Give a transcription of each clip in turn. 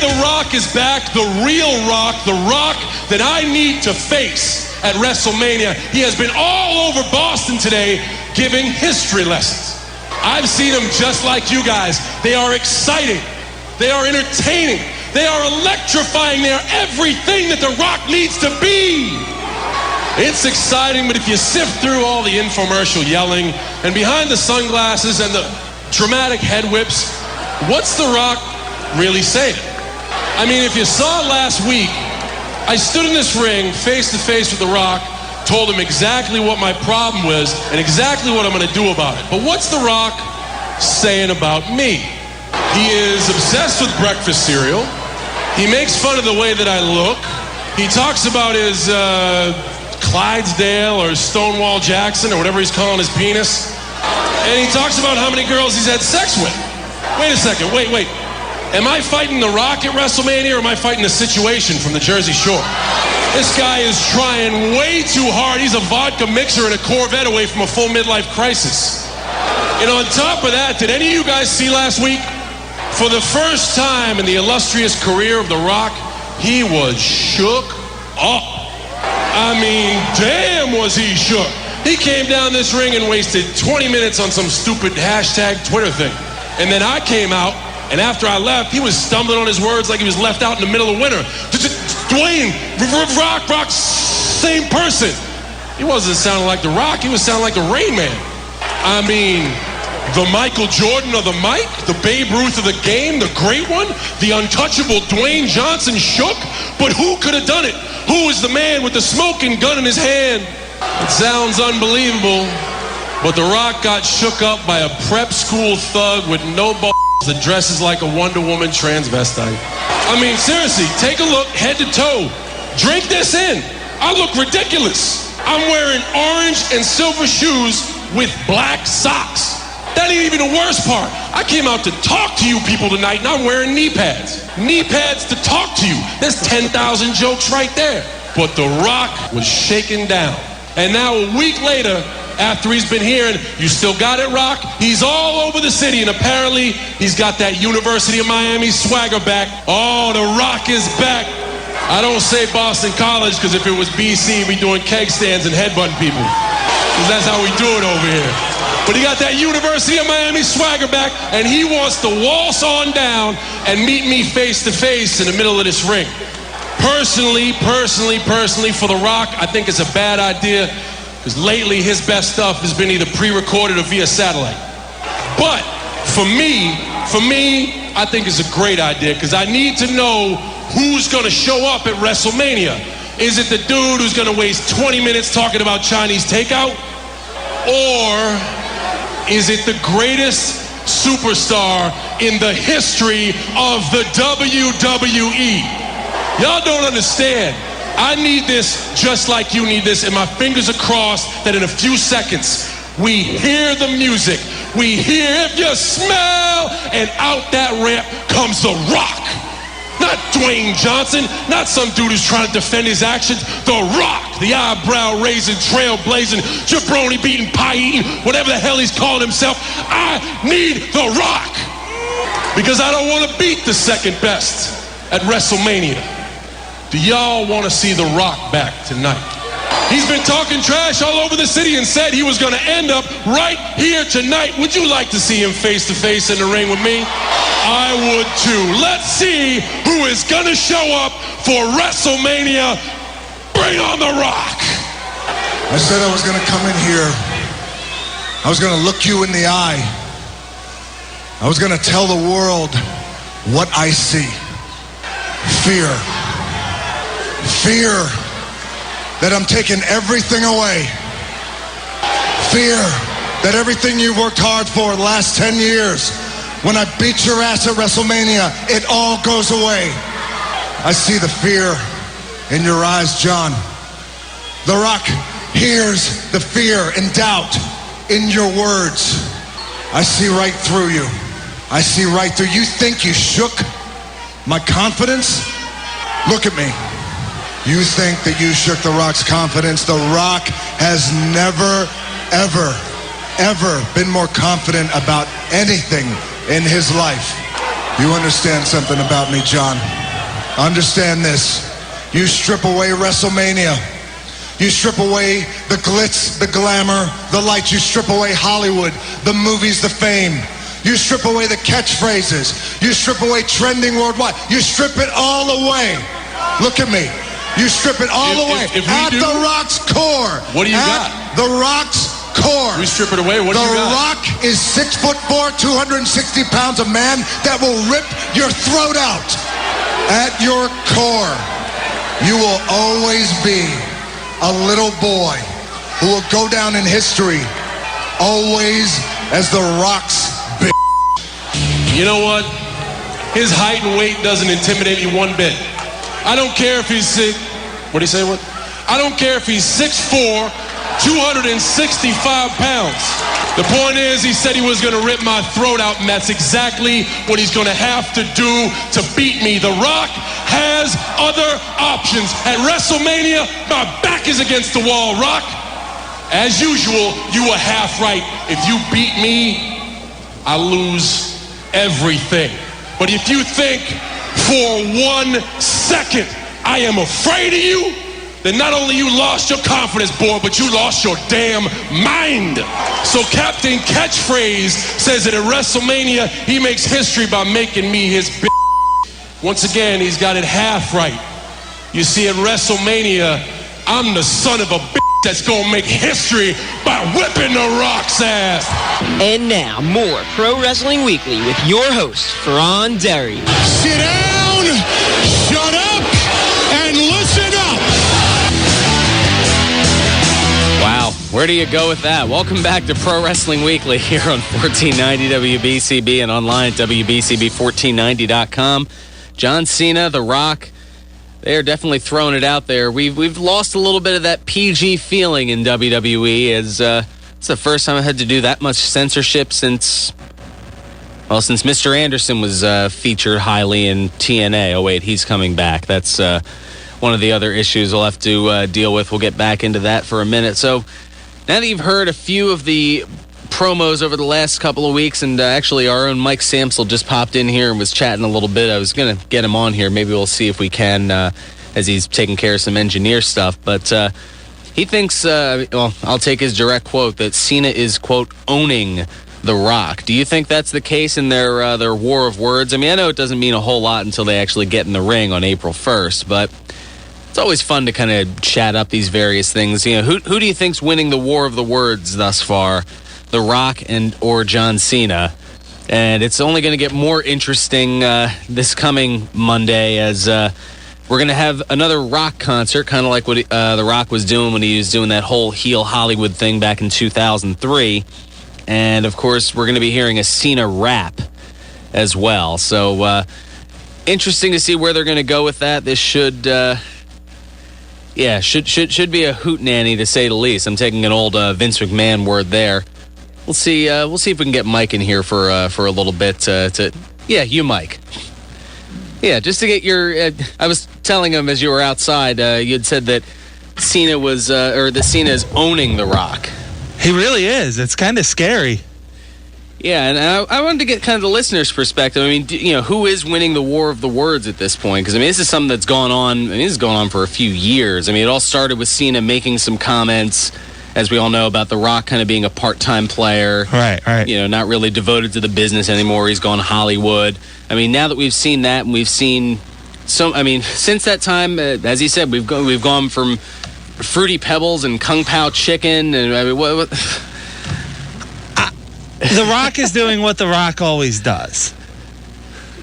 The Rock is back, the real Rock, the Rock that I need to face at WrestleMania. He has been all over Boston today giving history lessons. I've seen him just like you guys. They are exciting. They are entertaining. They are electrifying. They are everything that The Rock needs to be. It's exciting, but if you sift through all the infomercial yelling and behind the sunglasses and the dramatic head whips, what's The Rock really saying? I mean, if you saw last week, I stood in this ring face to face with The Rock, told him exactly what my problem was and exactly what I'm going to do about it. But what's The Rock saying about me? He is obsessed with breakfast cereal. He makes fun of the way that I look. He talks about his Clydesdale or Stonewall Jackson or whatever he's calling his penis. And he talks about how many girls he's had sex with. Wait a second, wait. Am I fighting The Rock at WrestleMania or am I fighting a situation from the Jersey Shore? This guy is trying way too hard. He's a vodka mixer and a Corvette away from a full midlife crisis. And on top of that, did any of you guys see last week? For the first time in the illustrious career of The Rock, he was shook up. I mean, damn was he shook. He came down this ring and wasted 20 minutes on some stupid hashtag Twitter thing. And then I came out, and after I left, he was stumbling on his words like he was left out in the middle of winter. Dwayne, Rock, same person. He wasn't sounding like The Rock, he was sounding like the Rain Man. I mean, the Michael Jordan of the mic, the Babe Ruth of the game, the great one, the untouchable Dwayne Johnson shook, but who could have done it? Who is the man with the smoking gun in his hand? It sounds unbelievable, but The Rock got shook up by a prep school thug with no balls that dresses like a Wonder Woman transvestite. I mean, seriously, take a look head to toe. Drink this in. I look ridiculous. I'm wearing orange and silver shoes with black socks. That ain't even the worst part. I came out to talk to you people tonight, and I'm wearing knee pads. Knee pads to talk to you. There's 10,000 jokes right there. But The Rock was shaken down. And now a week later, after he's been here, and you still got it, Rock, he's all over the city, and apparently he's got that University of Miami swagger back. Oh, The Rock is back. I don't say Boston College, because if it was BC, we'd be doing keg stands and headbutting people. Because that's how we do it over here. But he got that University of Miami swagger back, and he wants to waltz on down and meet me face to face in the middle of this ring. Personally, for The Rock, I think it's a bad idea, because lately his best stuff has been either pre-recorded or via satellite. But for me, I think it's a great idea, because I need to know who's going to show up at WrestleMania. Is it the dude who's going to waste 20 minutes talking about Chinese takeout? Or is it the greatest superstar in the history of the WWE? Y'all don't understand. I need this just like you need this, and my fingers are crossed that in a few seconds we hear the music. We hear "If You Smell," and out that ramp comes The Rock. Not Dwayne Johnson, not some dude who's trying to defend his actions. The Rock, the eyebrow-raising, trailblazing, jabroni-beating, pie-eating, whatever the hell he's calling himself. I need The Rock. Because I don't want to beat the second best at WrestleMania. Do y'all want to see The Rock back tonight? He's been talking trash all over the city and said he was going to end up right here tonight. Would you like to see him face to face in the ring with me? I would too. Let's see who is going to show up for WrestleMania. Bring on The Rock. I said I was going to come in here. I was going to look you in the eye. I was going to tell the world what I see. Fear. Fear that I'm taking everything away. Fear that everything you've worked hard for the last 10 years, when I beat your ass at WrestleMania, it all goes away. I see the fear in your eyes, John. The Rock hears the fear and doubt in your words. I see right through you. I see right through. You think you shook my confidence? Look at me. You think that you shook The Rock's confidence? The Rock has never, ever been more confident about anything in his life. You understand something about me, John. Understand this. You strip away WrestleMania. You strip away the glitz, the glamour, the lights. You strip away Hollywood, the movies, the fame. You strip away the catchphrases. You strip away trending worldwide. You strip it all away. Look at me. You strip it all away. At The Rock's core. What do you got? The Rock's core. We strip it away. What do you got? The Rock is 6'4", 260 pounds, a man that will rip your throat out. At your core, you will always be a little boy who will go down in history always as The Rock's bitch. You know what? His height and weight doesn't intimidate me one bit. I don't care if he's what do you say? What? I don't care if he's 6'4", 265 pounds. The point is, he said he was going to rip my throat out, and that's exactly what he's going to have to do to beat me. The Rock has other options. At WrestleMania, my back is against the wall. Rock, as usual, you were half right. If you beat me, I lose everything. But if you think for 1 second I am afraid of you, then not only you lost your confidence, boy, but you lost your damn mind. So Captain Catchphrase says that at WrestleMania, he makes history by making me his bitch. Once again, he's got it half right. You see, at WrestleMania, I'm the son of a bitch that's gonna make history by whipping The Rock's ass. And now, more Pro Wrestling Weekly with your host, Ferran Derry. Sit down, shut up, and listen up. Wow, where do you go with that? Welcome back to Pro Wrestling Weekly here on 1490 WBCB and online at WBCB1490.com. John Cena, The Rock, they're definitely throwing it out there. We've lost a little bit of that PG feeling in WWE, as it's the first time I had to do that much censorship since Mr. Anderson was featured highly in TNA. Oh wait, he's coming back. That's one of the other issues we'll have to deal with. We'll get back into that for a minute. So now that you've heard a few of the promos over the last couple of weeks, and actually our own Mike Samsel just popped in here and was chatting a little bit. I was going to get him on here. Maybe we'll see if we can, as he's taking care of some engineer stuff. But he thinks, I'll take his direct quote, that Cena is, quote, owning The Rock. Do you think that's the case in their war of words? I mean, I know it doesn't mean a whole lot until they actually get in the ring on April 1st, but it's always fun to kind of chat up these various things. You know, who do you think's winning the war of the words thus far? The Rock or John Cena? And it's only going to get more interesting this coming Monday, as we're going to have another Rock concert, kind of like what The Rock was doing when he was doing that whole heel Hollywood thing back in 2003. And, of course, we're going to be hearing a Cena rap as well. So, interesting to see where they're going to go with that. This should be a hootenanny, to say the least. I'm taking an old Vince McMahon word there. We'll see if we can get Mike in here for a little bit. You, Mike. Yeah, just to get your. I was telling him as you were outside, you had said that Cena was, that Cena is owning The Rock. He really is. It's kind of scary. Yeah, and I wanted to get kind of the listener's perspective. I mean, who is winning the war of the words at this point? Because, I mean, this is something that's gone on. I mean, this has gone on for a few years. I mean, it all started with Cena making some comments, as we all know, about The Rock kind of being a part-time player. Right. Not really devoted to the business anymore. He's gone Hollywood. I mean, now that we've seen that, and we've seen since that time, as he said, we've gone from Fruity Pebbles and Kung Pao chicken, and I mean, what? The Rock is doing what The Rock always does.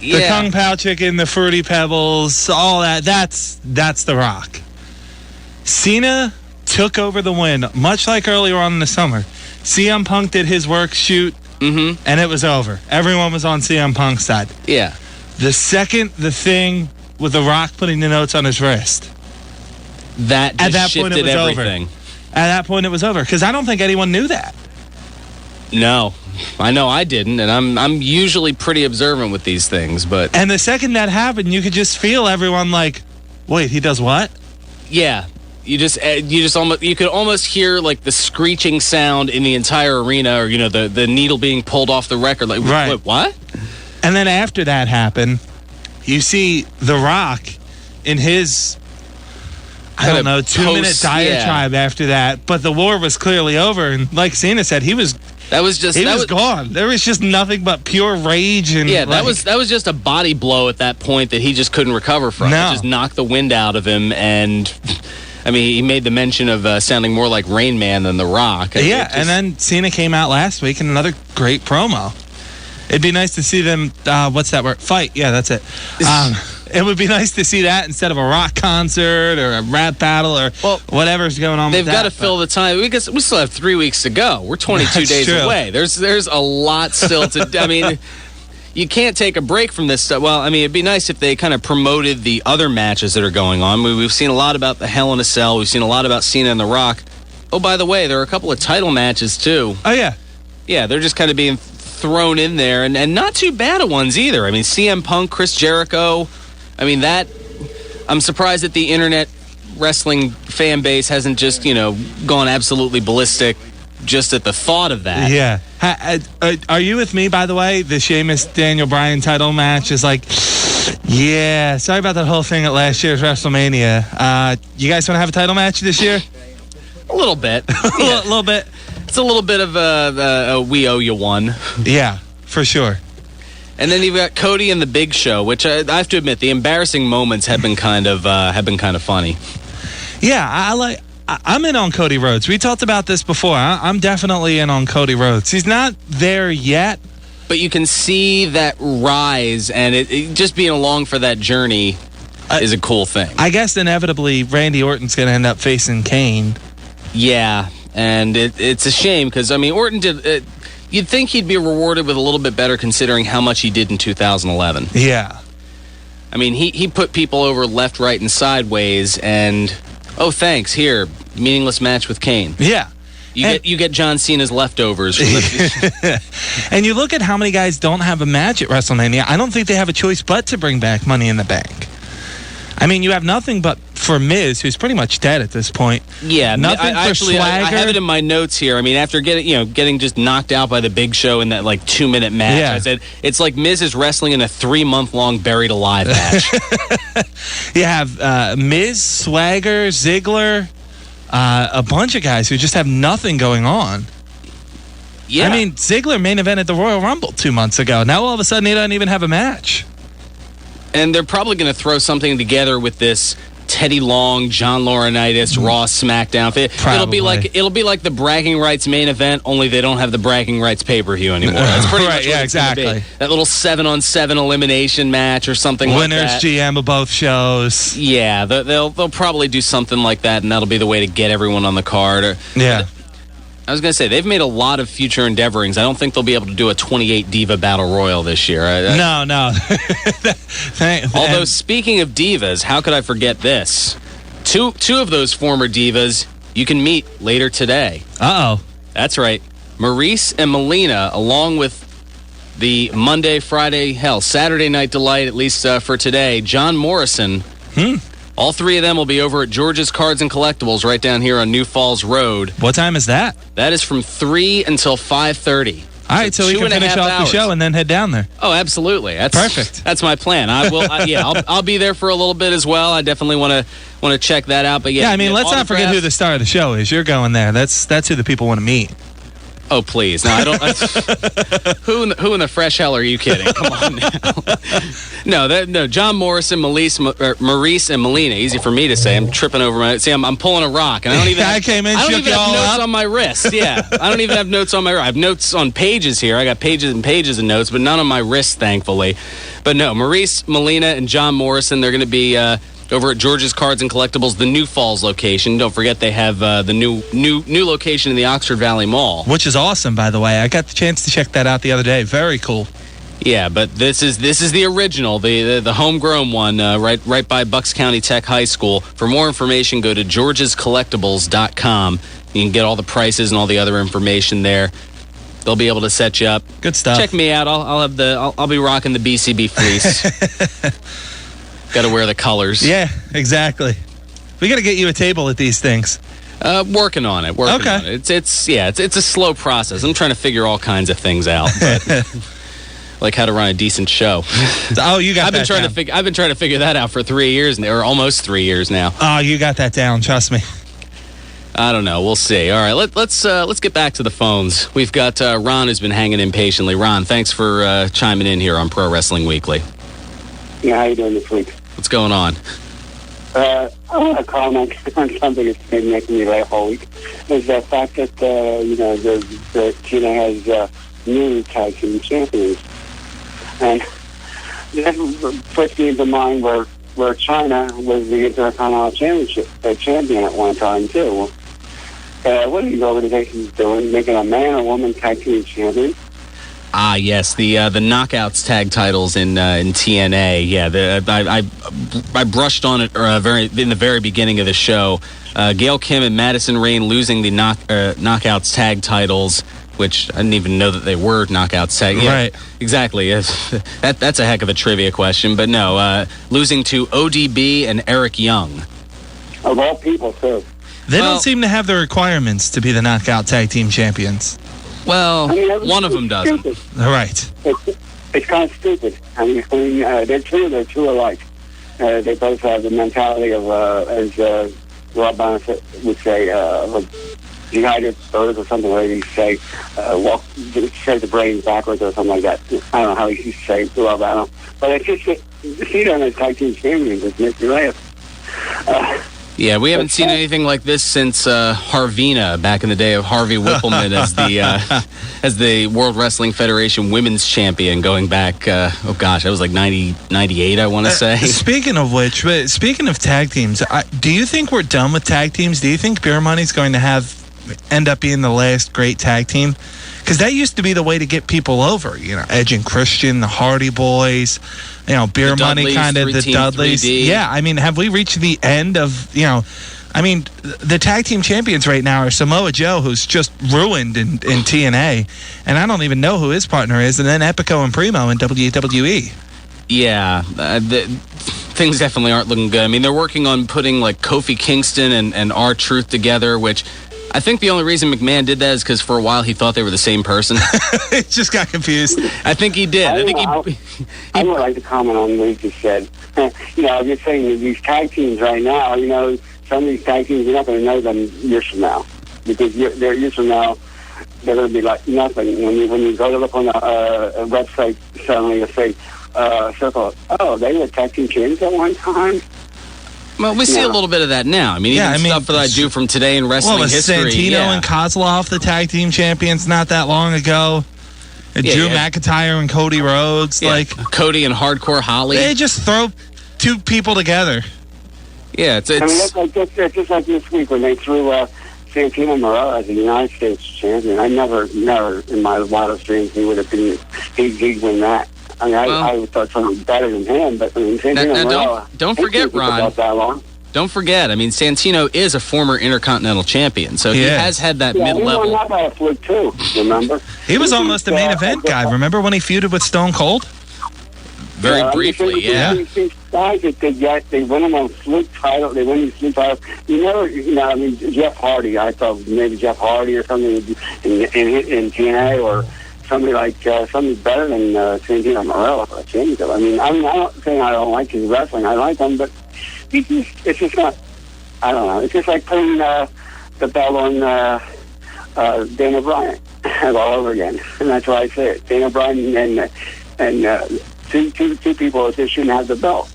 Yeah. The Kung Pao chicken, the Fruity Pebbles, all that. That's The Rock. Cena took over the win, much like earlier on in the summer. CM Punk did his work shoot, and it was over. Everyone was on CM Punk's side. Yeah. The second the thing with The Rock putting the notes on his wrist, that just at that shifted point it was everything. over. At that point it was over, because I don't think anyone knew that. No, I know I didn't, and I'm usually pretty observant with these things, but And the second that happened, you could just feel everyone like, wait, he does what? yeah. You could almost hear like the screeching sound in the entire arena, or the needle being pulled off the record. Like, right. Wait, what? And then after that happened, you see The Rock in his, I don't know, 2-minute diatribe after that. But the war was clearly over. And like Cena said, he was gone. There was just nothing but pure rage. And that was just a body blow at that point that he just couldn't recover from. No. It just knocked the wind out of him. And, I mean, he made the mention of sounding more like Rain Man than The Rock. And then Cena came out last week in another great promo. It'd be nice to see them, what's that word? Fight. Yeah, that's it. It would be nice to see that instead of a rock concert or a rap battle or whatever's going on with that. They've got to fill the time. We still have 3 weeks to go. We're 22 days away. There's a lot still to do. I mean, you can't take a break from this stuff. Well, I mean, it'd be nice if they kind of promoted the other matches that are going on. We've seen a lot about the Hell in a Cell. We've seen a lot about Cena and The Rock. Oh, by the way, there are a couple of title matches, too. Oh, yeah. Yeah, they're just kind of being thrown in there, and not too bad at ones either. I mean, CM Punk, Chris Jericho. I mean, I'm surprised that the internet wrestling fan base hasn't just, gone absolutely ballistic just at the thought of that. Yeah. Are you with me, by the way? The Sheamus Daniel Bryan title match is like, yeah, sorry about that whole thing at last year's WrestleMania. You guys want to have a title match this year? A little bit. A little bit. It's a little bit of a we owe you one. Yeah, for sure. And then you've got Cody and the Big Show, which I have to admit, the embarrassing moments have been kind of funny. Yeah, I'm in on Cody Rhodes. We talked about this before. I'm definitely in on Cody Rhodes. He's not there yet, but you can see that rise, and it just being along for that journey is a cool thing. I guess inevitably Randy Orton's going to end up facing Kane. Yeah. And it's a shame because, I mean, Orton did... you'd think he'd be rewarded with a little bit better considering how much he did in 2011. Yeah. I mean, he put people over left, right, and sideways, and, oh, thanks, here, meaningless match with Kane. Yeah. You get John Cena's leftovers. From and you look at how many guys don't have a match at WrestleMania. I don't think they have a choice but to bring back Money in the Bank. I mean, you have nothing but for Miz, who's pretty much dead at this point. Yeah, nothing for Swagger. I have it in my notes here. I mean, after getting just knocked out by the Big Show in that 2-minute match, I said it's like Miz is wrestling in a 3-month-long buried alive match. You have Miz, Swagger, Ziggler, a bunch of guys who just have nothing going on. Yeah, I mean, Ziggler main evented the Royal Rumble 2 months ago. Now all of a sudden he doesn't even have a match. And they're probably going to throw something together with this Teddy Long, John Laurinaitis, Raw SmackDown. It'll be like the bragging rights main event, only they don't have the bragging rights pay-per-view anymore. That's pretty much what it's gonna be. That little 7-on-7 elimination match or something like that. Winners GM of both shows. Yeah, they'll probably do something like that, and that'll be the way to get everyone on the card. Yeah. I was going to say, they've made a lot of future endeavorings. I don't think they'll be able to do a 28 Diva Battle Royal this year. No. Although, speaking of divas, how could I forget this? Two of those former divas you can meet later today. Uh-oh. That's right. Maurice and Melina, along with the Monday, Friday, Saturday Night Delight, at least for today, John Morrison. All three of them will be over at George's Cards and Collectibles right down here on New Falls Road. What time is that? That is from 3 until 5:30. All right, so we can finish off the show and then head down there. Oh, absolutely. That's perfect. That's my plan. I'll be there for a little bit as well. I definitely want to check that out. But yeah, I mean, let's not forget who the star of the show is. You're going there. That's who the people want to meet. Oh, please. No, I don't. Who in the fresh hell are you kidding? Come on now. No, John Morrison, Maurice, and Melina. Easy for me to say. I'm tripping over my... See, I'm pulling a rock. And I don't even have, I don't even have notes on my wrist. Yeah. I don't even have notes on my wrist. I have notes on pages here. I got pages and pages of notes, but none on my wrist, thankfully. But no, Maurice, Melina, and John Morrison, they're going to be... over at George's Cards and Collectibles, the New Falls location. Don't forget they have the new location in the Oxford Valley Mall, which is awesome, by the way. I got the chance to check that out the other day. Very cool. Yeah, but this is the original, the homegrown one, right by Bucks County Tech High School. For more information, go to georgescollectibles.com. You can get all the prices and all the other information there. They'll be able to set you up. Good stuff. Check me out. I'll be rocking the BCB fleece. Got to wear the colors. Yeah, exactly. We got to get you a table at these things. Working on it. On it. It's a slow process. I'm trying to figure all kinds of things out. But like how to run a decent show. Oh, you got I've been that trying down. to figure. I've been trying to figure that out for 3 years now, or almost 3 years now. Oh, you got that down. Trust me. I don't know. We'll see. All right, let's get back to the phones. We've got Ron who's been hanging impatiently. Ron, thanks for chiming in here on Pro Wrestling Weekly. Yeah, how you doing this week? What's going on? I want to comment on something that's been making me laugh all week. Is the fact that the Tina has new tag team champions, and that puts me into mind where China was the Intercontinental Championship champion at one time too. What are these organizations doing? Making a man or woman tag team champion? Ah, yes, the Knockouts tag titles in TNA. Yeah, I brushed on it in the very beginning of the show. Gail Kim and Madison Rayne losing the Knockouts tag titles, which I didn't even know that they were Knockouts tag. Yeah, Right. Exactly. That's a heck of a trivia question, but no, losing to ODB and Eric Young. Of all people, too. They Well- don't seem to have the requirements to be the Knockout Tag Team Champions. Well, I mean, one of them doesn't. stupid. All right. It's kind of stupid. I mean, they're two alike. They both have the mentality of, as Rob Bonnet would say, united birds or something like he say, shake the brains backwards or something like that. I don't know how he used to say Rob Bonnet. But it's just to see them as tag team champions, it makes me laugh. Yeah, we haven't seen anything like this since Harvina back in the day of Harvey Whippleman as the World Wrestling Federation Women's Champion going back, that was like 98, I want to say. Speaking of which, speaking of tag teams, do you think we're done with tag teams? Do you think Beer Money's going to end up being the last great tag team? Because that used to be the way to get people over. Edge and Christian, the Hardy Boys, Beer Money, kind of the Dudleys. 3D. Yeah, I mean, have we reached the end of, the tag team champions right now are Samoa Joe, who's just ruined in TNA, and I don't even know who his partner is, and then Epico and Primo in WWE. Yeah, things definitely aren't looking good. I mean, they're working on putting like Kofi Kingston and R-Truth together, which I think the only reason McMahon did that is because for a while he thought they were the same person. It just got confused. I think he did. I would like to comment on what you just said. I'm just saying that these tag teams right now, some of these tag teams, you're not going to know them years from now. Because years from now, they're going to be like nothing. When you go to look on a website, suddenly you'll say, circle, they were tag team champions at one time. Well, we see a little bit of that now. I mean, stuff that I do from today in wrestling history. Santino and Kozlov, the tag team champions, not that long ago. Drew McIntyre and Cody Rhodes, Cody and Hardcore Holly. They just throw two people together. Yeah, it's just like this week when they threw Santino Marella as a United States champion. I never in my wildest dreams he'd win that. I mean, I thought something better than him, but Santino Marella. Don't forget, Ron. Don't forget. I mean, Santino is a former Intercontinental Champion, so he has had that mid-level. He won that by a fluke too. Remember? He was almost a main event guy. Remember when he feuded with Stone Cold? Very briefly, These guys they win them on fluke title. They win these fluke titles. Jeff Hardy. I thought maybe Jeff Hardy or something in TNA or somebody like something better than Santino Marella for a championship. I mean, I'm not saying I don't like his wrestling. I like him, but it's just not. I don't know. It's just like putting the belt on Dana Bryan all over again, and that's why I say it. Dana Bryan and two people that shouldn't have the belt.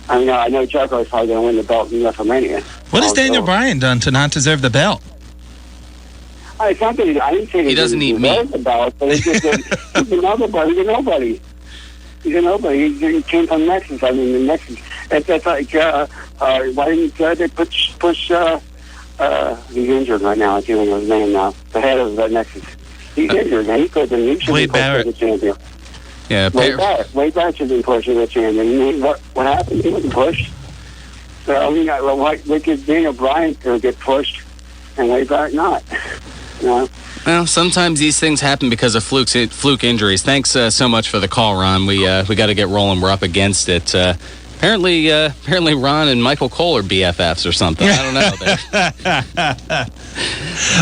I mean, I know Jericho's probably going to win the belt in WrestleMania. What has Daniel Bryan done to not deserve the belt? It's not that I didn't say he doesn't eat meat. The belt, but it's just that he's a nobody. He's a nobody. He came from Nexus. I mean, the Nexus. That's like, why didn't they push? He's injured right now. I can't remember his name now. The head of the Nexus. He's injured. He should be pushed as a champion. Yeah, Wade Barrett should be pushed as a champion. What happened? He wasn't pushed. So, I mean, why did Daniel Bryan get pushed and Wade Barrett not? Well, sometimes these things happen because of fluke injuries. Thanks so much for the call, Ron. We got to get rolling. We're up against it. Apparently, Ron and Michael Cole are BFFs or something. I don't know.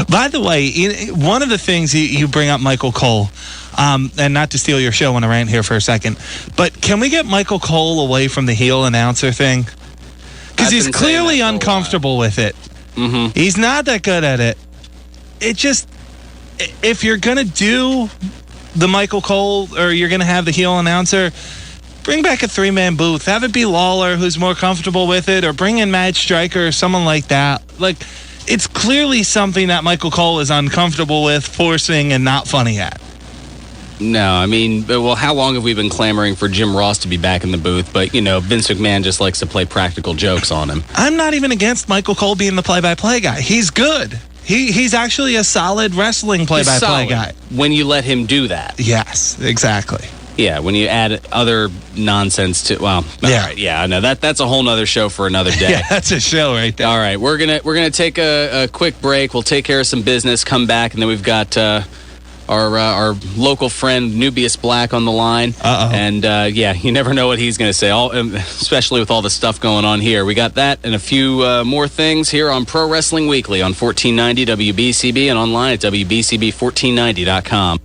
By the way, one of the things you bring up, Michael Cole, And not to steal your show on a rant here for a second, but can we get Michael Cole away from the heel announcer thing? Because he's clearly uncomfortable with it. Mm-hmm. He's not that good at it. It just, if you're going to do the Michael Cole, or you're going to have the heel announcer, bring back a 3-man booth. Have it be Lawler, who's more comfortable with it, or bring in Matt Stryker or someone like that. Like, it's clearly something that Michael Cole is uncomfortable with, forcing, and not funny at. No, I mean, well, how long have we been clamoring for Jim Ross to be back in the booth? But, Vince McMahon just likes to play practical jokes on him. I'm not even against Michael Cole being the play-by-play guy. He's good. He's actually a solid wrestling play-by-play guy. When you let him do that. Yes, exactly. Yeah, when you add other nonsense to, well, yeah, right, yeah, I know that's a whole nother show for another day. Yeah, that's a show right there. All right, we're gonna take a quick break. We'll take care of some business, come back, and then we've got our local friend Nubius Black on the line. Uh-oh. And you never know what he's gonna say, especially with all the stuff going on here. We got that and a few more things here on Pro Wrestling Weekly on 1490 WBCB and online at WBCB1490.com.